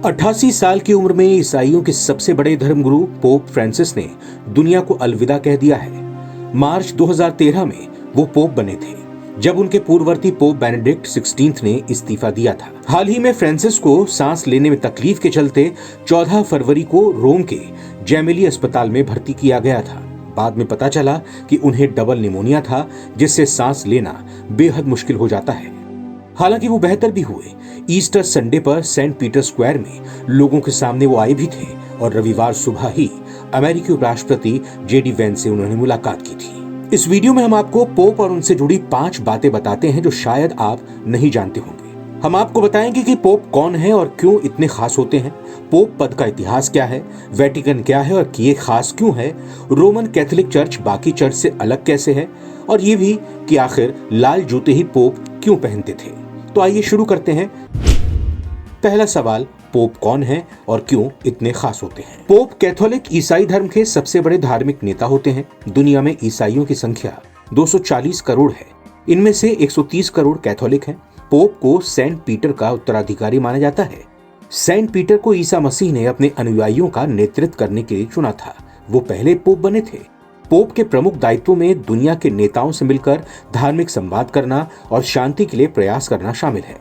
88 साल की उम्र में ईसाइयों के सबसे बड़े धर्मगुरु पोप फ्रांसिस ने दुनिया को अलविदा कह दिया है। मार्च 2013 में वो पोप बने थे, जब उनके पूर्ववर्ती पोप बेनेडिक्ट 16 ने इस्तीफा दिया था। हाल ही में फ्रांसिस को सांस लेने में तकलीफ के चलते 14 फरवरी को रोम के जेमेली अस्पताल में भर्ती किया गया था। बाद में पता चला कि उन्हें डबल निमोनिया था, जिससे सांस लेना बेहद मुश्किल हो जाता है। हालांकि वो बेहतर भी हुए। ईस्टर संडे पर सेंट पीटर स्क्वायर में लोगों के सामने वो आए भी थे और रविवार सुबह ही अमेरिकी उपराष्ट्रपति जेडी वेंस से उन्होंने मुलाकात की थी। इस वीडियो में हम आपको पोप और उनसे जुड़ी 5 बातें बताते हैं जो शायद आप नहीं जानते होंगे। हम आपको बताएंगे कि पोप कौन है और क्यों इतने खास होते हैं, पोप पद का इतिहास क्या है, वेटिकन क्या है और ये खास क्यों है, रोमन कैथोलिक चर्च बाकी चर्च से अलग कैसे है, और ये भी कि आखिर लाल जूते ही पोप क्यों पहनते थे। तो आइए शुरू करते हैं। पहला सवाल, पोप कौन है और क्यों इतने खास होते हैं। पोप कैथोलिक ईसाई धर्म के सबसे बड़े धार्मिक नेता होते हैं। दुनिया में ईसाइयों की संख्या 240 करोड़ है। इनमें से 130 करोड़ कैथोलिक हैं। पोप को सेंट पीटर का उत्तराधिकारी माना जाता है। सेंट पीटर को ईसा मसीह ने अपने अनुयायियों का नेतृत्व करने के लिए चुना था। वो पहले पोप बने थे। पोप के प्रमुख दायित्वों में दुनिया के नेताओं से मिलकर धार्मिक संवाद करना और शांति के लिए प्रयास करना शामिल है।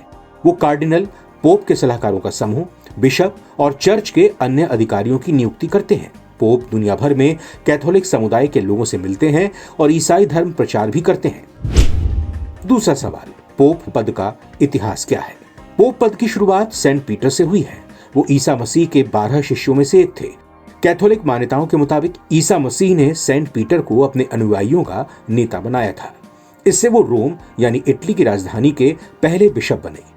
वो कार्डिनल, पोप के सलाहकारों का समूह, बिशप और चर्च के अन्य अधिकारियों की नियुक्ति करते हैं। पोप दुनिया भर में कैथोलिक समुदाय के लोगों से मिलते हैं और ईसाई धर्म प्रचार भी करते हैं। दूसरा सवाल, पोप पद का इतिहास क्या है। पोप पद की शुरुआत सेंट पीटर से हुई है। वो ईसा मसीह के 12 शिष्यों में से एक थे। कैथोलिक मान्यताओं के मुताबिक ईसा मसीह ने सेंट पीटर को अपने अनुयायियों का नेता बनाया था। इससे वो रोम यानी इटली की राजधानी के पहले बिशप बने।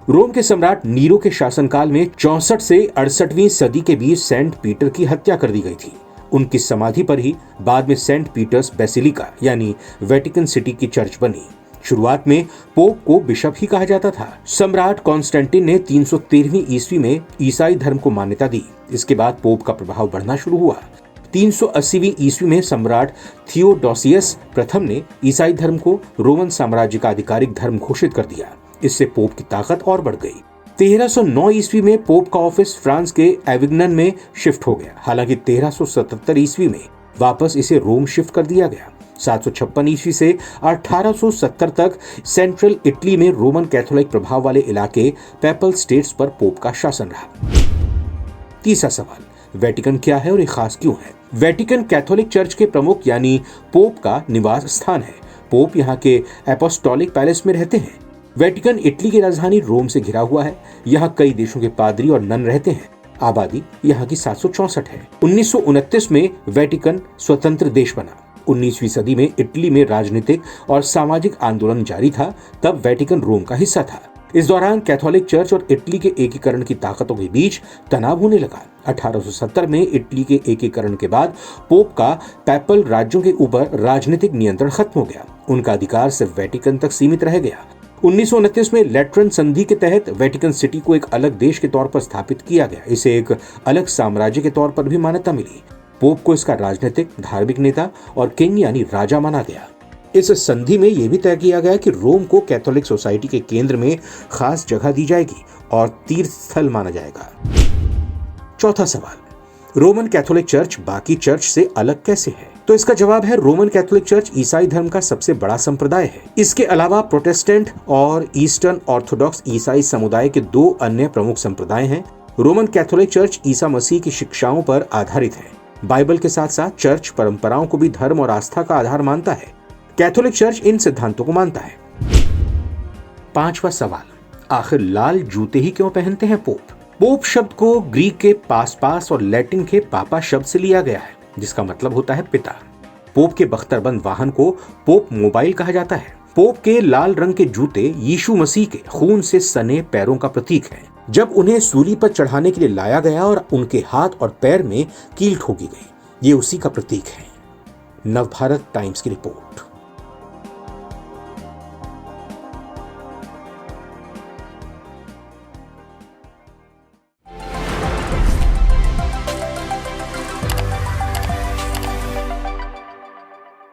रोम के सम्राट नीरो के शासनकाल में 64 से 68वीं सदी के बीच सेंट पीटर की हत्या कर दी गई थी। उनकी समाधि पर ही बाद में सेंट पीटर्स बेसिलिका यानी वेटिकन सिटी की चर्च बनी। शुरुआत में पोप को बिशप ही कहा जाता था। सम्राट कॉन्स्टेंटिन ने 313वीं ईस्वी में ईसाई धर्म को मान्यता दी। इसके बाद पोप का प्रभाव बढ़ना शुरू हुआ। 380वीं ईस्वी में सम्राट थियोडोसियस प्रथम ने ईसाई धर्म को रोमन साम्राज्य का आधिकारिक धर्म घोषित कर दिया। इससे पोप की ताकत और बढ़ गई। 1309 ईस्वी में पोप का ऑफिस फ्रांस के एविग्नन में शिफ्ट हो गया। हालांकि 1377 ईस्वी में वापस इसे रोम शिफ्ट कर दिया गया। 756 ईस्वी से 1870 तक सेंट्रल इटली में रोमन कैथोलिक प्रभाव वाले इलाके पेपल स्टेट्स पर पोप का शासन रहा। तीसरा सवाल, वेटिकन क्या है और ये खास क्यों है। वेटिकन कैथोलिक चर्च के प्रमुख यानी पोप का निवास स्थान है। पोप यहाँ के एपोस्टोलिक पैलेस में रहते हैं। वेटिकन इटली की राजधानी रोम से घिरा हुआ है। यहाँ कई देशों के पादरी और नन रहते हैं। आबादी यहाँ की 764 है। 1929 में वेटिकन स्वतंत्र देश बना। 19वीं सदी में इटली में राजनीतिक और सामाजिक आंदोलन जारी था। तब वेटिकन रोम का हिस्सा था। इस दौरान कैथोलिक चर्च और इटली के एकीकरण की ताकतों के बीच तनाव होने लगा। 1870 में इटली के एकीकरण के बाद पोप का पैपल राज्यों के ऊपर राजनीतिक नियंत्रण खत्म हो गया। उनका अधिकार सिर्फ वेटिकन तक सीमित रह गया। 1929 में लेटरन संधि के तहत वेटिकन सिटी को एक अलग देश के तौर पर स्थापित किया गया। इसे एक अलग साम्राज्य के तौर पर भी मान्यता मिली। पोप को इसका राजनीतिक, धार्मिक नेता और किंग यानी राजा माना गया। इस संधि में यह भी तय किया गया कि रोम को कैथोलिक सोसाइटी के केंद्र में खास जगह दी जाएगी और तीर्थ स्थल माना जाएगा। चौथा सवाल, रोमन कैथोलिक चर्च बाकी चर्च से अलग कैसे है। तो इसका जवाब है, रोमन कैथोलिक चर्च ईसाई धर्म का सबसे बड़ा संप्रदाय है। इसके अलावा प्रोटेस्टेंट और ईस्टर्न ऑर्थोडॉक्स ईसाई समुदाय के 2 अन्य प्रमुख संप्रदाय हैं। Roman Catholic church Isa Masih की शिक्षाओं पर आधारित है। बाइबल के साथ साथ चर्च परंपराओं को भी धर्म और आस्था का आधार मानता है। कैथोलिक चर्च इन सिद्धांतों को मानता है। 5वां सवाल, आखिर लाल जूते ही क्यों पहनते हैं पोप। पोप शब्द को ग्रीक के पास और लैटिन के पापा शब्द से लिया गया है, जिसका मतलब होता है पिता। पोप के बख्तरबंद वाहन को पोप मोबाइल कहा जाता है। पोप के लाल रंग के जूते यीशु मसीह के खून से सने पैरों का प्रतीक है, जब उन्हें सूली पर चढ़ाने के लिए लाया गया और उनके हाथ और पैर में कील ठोकी गई। ये उसी का प्रतीक है। नवभारत टाइम्स की रिपोर्ट।